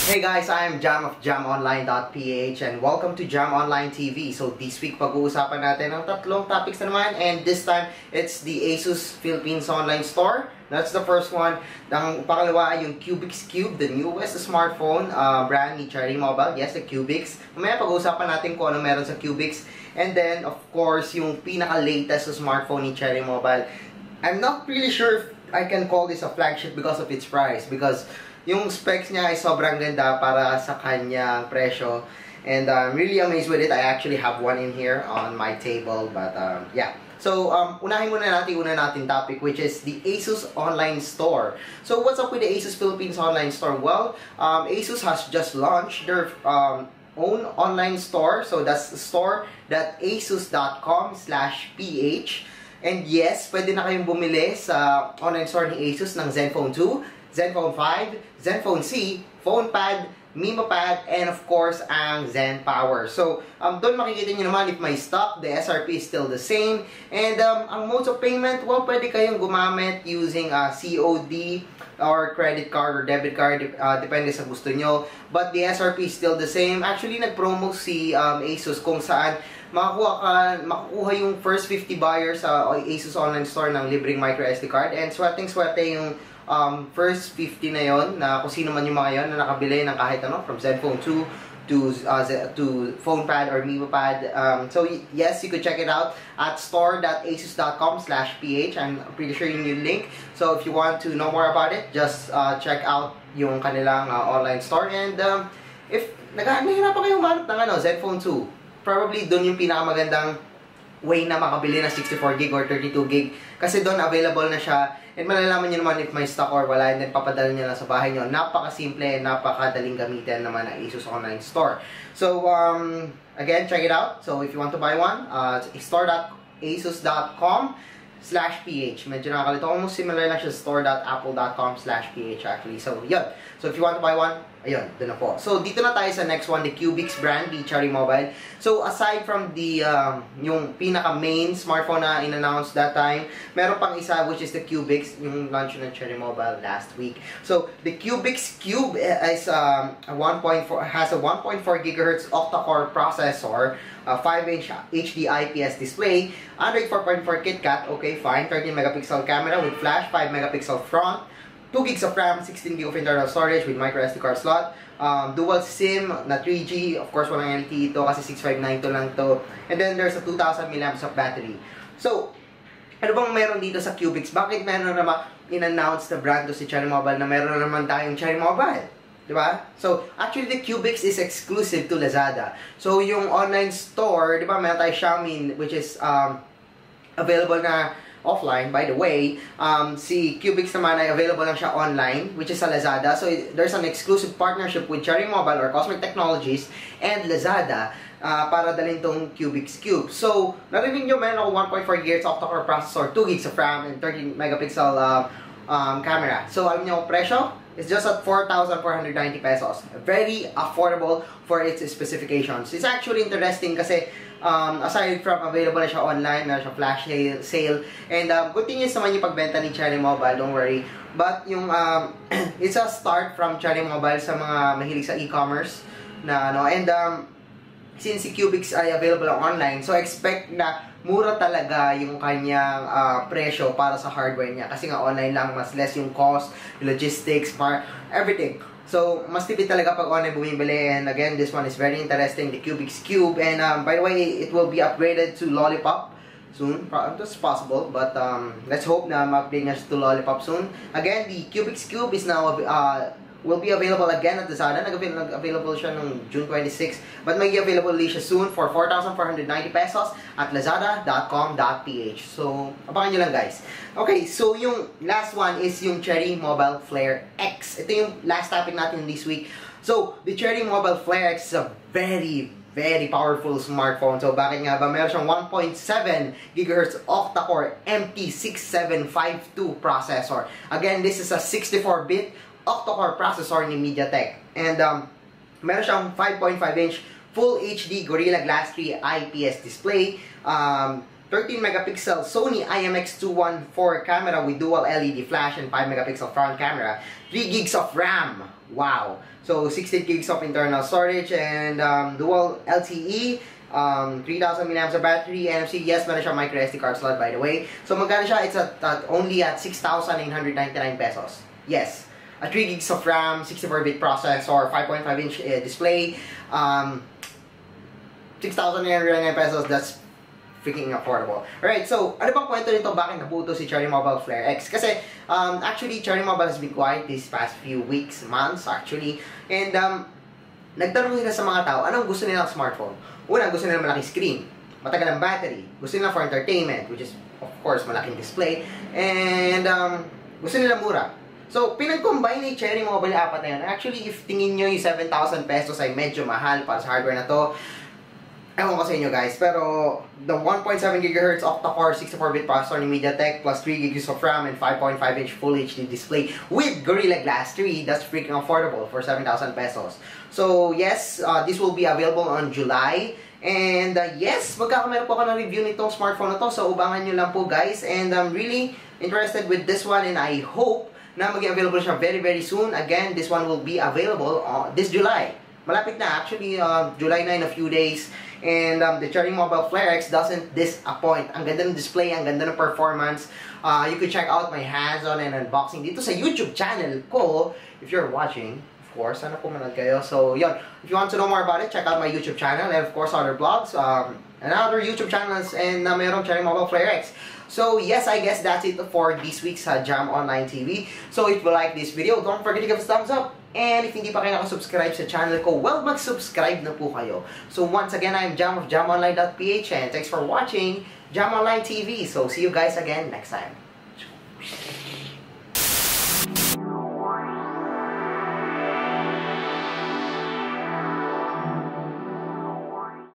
Hey guys, I am Jam of jamonline.ph and welcome to Jam Online TV. So this week pag-uusapan natin ang tatlong topics na naman, and this time it's the Asus Philippines online store. That's the first one. Ang pangalawa ay yung Cubix Cube, the newest smartphone brand ni Cherry Mobile. Yes, the Cubix. Mamaya pag-uusapan natin kung ano meron sa Cubix. And then of course yung pinaka-latest smartphone ni Cherry Mobile. I'm not really sure if I can call this a flagship because of its price, because yung specs niya ay sobrang ganda para sa kanyang presyo. And I'm really amazed with it. I actually have one in here on my table. But yeah. So, unahin muna natin natin topic, which is the Asus online store. So, what's up with the Asus Philippines online store? Well, Asus has just launched their own online store. So, that's store.asus.com/ph. And yes, pwede na kayong bumili sa online store ni Asus ng Zenfone 2, Zenfone 5, Zenfone C, PhonePad, MemoPad, and of course, ang ZenPower. So, doon makikita nyo naman if may stock, the SRP is still the same. And ang modes of payment, well, pwede kayong gumamit using COD or credit card or debit card, depende sa gusto nyo. But the SRP is still the same. Actually, nag-promo si Asus kung saan makukuha yung first 50 buyers sa Asus online store ng libreng micro SD card. And swerte yung first 50 na yon, na kung sino man yung mga yon na nakabili ng kahit ano, from Zenfone 2 to PhonePad or MemoPad. So yes, you could check it out at store.asus.com/ph. I'm pretty sure yun yung link. So if you want to know more about it, just check out yung kanilang online store. And if nahihirapan kayong manap ng Zenfone 2, probably doon yung pinakamagandang way na makabili na 64 gig or 32 gig, kasi doon available na siya, and malalaman nyo naman if may stock or wala, and then papadala nyo lang sa bahay nyo. Napaka-simple, napakadaling gamitin naman ng Asus online store. So, again, check it out. So, if you want to buy one, store.asus.com/ph. Medyo nakakalito. Almost similar na siya sa store.apple.com/ph actually. So, yun. So, if you want to buy one, ayun, doon na po. So, dito na tayo sa next one, the Cubix brand, the Cherry Mobile. So, aside from the, yung pinaka-main smartphone na in-announce that time, meron pang isa, which is the Cubix, yung launch ng Cherry Mobile last week. So, the Cubix Cube is has a 1.4 GHz octa-core processor, 5-inch HD IPS display, Android 4.4 KitKat, okay, fine, 13 megapixel camera with flash, 5 megapixel front, 2 gigs of RAM, 16 gig of internal storage with micro SD card slot, dual SIM na 3G, of course walang LTE ito kasi 6592 lang to, and then there's a 2000 mAh of battery. So, ano bang meron dito sa Cubix? Bakit meron naman in-announce na brand to si Cherry Mobile na meron naman tayong Cherry Mobile? Diba? So, actually, the Cubix is exclusive to Lazada. So, yung online store, diba, meron tayo Xiaomi, which is available na offline, by the way. Si Cubix naman ay available lang siya online, which is sa Lazada. So, there's an exclusive partnership with Cherry Mobile or Cosmic Technologies and Lazada para dalhin tong Cubix Cube. So, narinig nyo, meron ako 1.4 GHz octa-core processor, 2 gigs of RAM, and 13 megapixel camera. So, alam nyo, presyo? It's just at 4,490 pesos. Very affordable for its specifications. It's actually interesting kasi aside from available na siya online, meron siya flash sale, and continuous naman yung pagbenta ni Cherry Mobile, don't worry. But yung it's a start from Cherry Mobile sa mga mahilig sa e-commerce na and since si Cubix ay available online, so expect na mura talaga yung kanyang presyo para sa hardware niya. Kasi nga online lang, mas less yung cost, logistics, everything. So, mas tipid talaga pag online bumibili. And again, this one is very interesting, the Cubix Cube. And by the way, it will be upgraded to Lollipop soon. That's possible, but let's hope na ma-upgrade niya to Lollipop soon. Again, the Cubix Cube is now will be available again at Lazada. Nag-available siya noong June 26, but may available siya soon for 4,490 pesos at lazada.com.ph. So, abangan nyo lang guys. Okay, so yung last one is yung Cherry Mobile Flare X. Ito yung last topic natin this week. So, the Cherry Mobile Flare X is a very powerful smartphone. So, bakit nga ba? Meron siyang 1.7 GHz octa-core MT6752 processor. Again, this is a 64-bit octa-core processor ni MediaTek. And meron siyang 5.5-inch Full HD Gorilla Glass 3 IPS display, 13 megapixel Sony IMX214 camera with dual LED flash and 5 megapixel front camera, 3 gigs of RAM. Wow. So 16 gigs of internal storage and dual LTE, 3,000 mAh battery, NFC. Yes, meron siya micro SD card slot by the way. So magkano siya? It's only at 6,999 pesos. Yes. A 3 gigs of RAM, 64-bit processor, 5.5-inch display, 6,999 pesos. That's freaking affordable. Alright, so ano bang kwento nito? Bakit nabuto si Cherry Mobile Flare X? Kasi actually Cherry Mobile has been quiet these past few weeks, months actually. And nagtanong nila sa mga tao, anong gusto nilang smartphone? Una, gusto nila malaking screen, matagal ang battery, gusto nila for entertainment, which is of course malaking display, and gusto nila mura. So, pinag-combine ni Cherry Mobile apat na yan. Actually, if tingin nyo yung 7,000 pesos ay medyo mahal para sa hardware na to, ewan ko sa inyo guys. Pero, the 1.7 GHz octa-core 64-bit processor ni MediaTek plus 3 GB of RAM and 5.5-inch Full HD display with Gorilla Glass 3, that's freaking affordable for 7,000 pesos. So, yes, this will be available on July. And yes, magkakameron po ako ng review nitong smartphone na to. So, ubangan nyo lang po guys. And I'm really interested with this one and I hope na maging available siya very very soon. Again, this one will be available this July. Malapit na actually, July na in a few days. And the Cherry Mobile Flare X doesn't disappoint. Ang ganda ng display, ang ganda ng performance. You could check out my hands-on and unboxing dito sa YouTube channel ko. If you're watching, of course, sana po manood kayo. So, yun. If you want to know more about it, check out my YouTube channel and of course other blogs and other YouTube channels and mayroong Cherry Mobile Flare X. So, yes, I guess that's it for this week's Jam Online TV. So, if you like this video, don't forget to give us a thumbs up. And if hindi pa kayo nakasubscribe sa channel ko, well, mag-subscribe na po kayo. So, once again, I'm Jam of JamOnline.ph and thanks for watching Jam Online TV. So, see you guys again next time.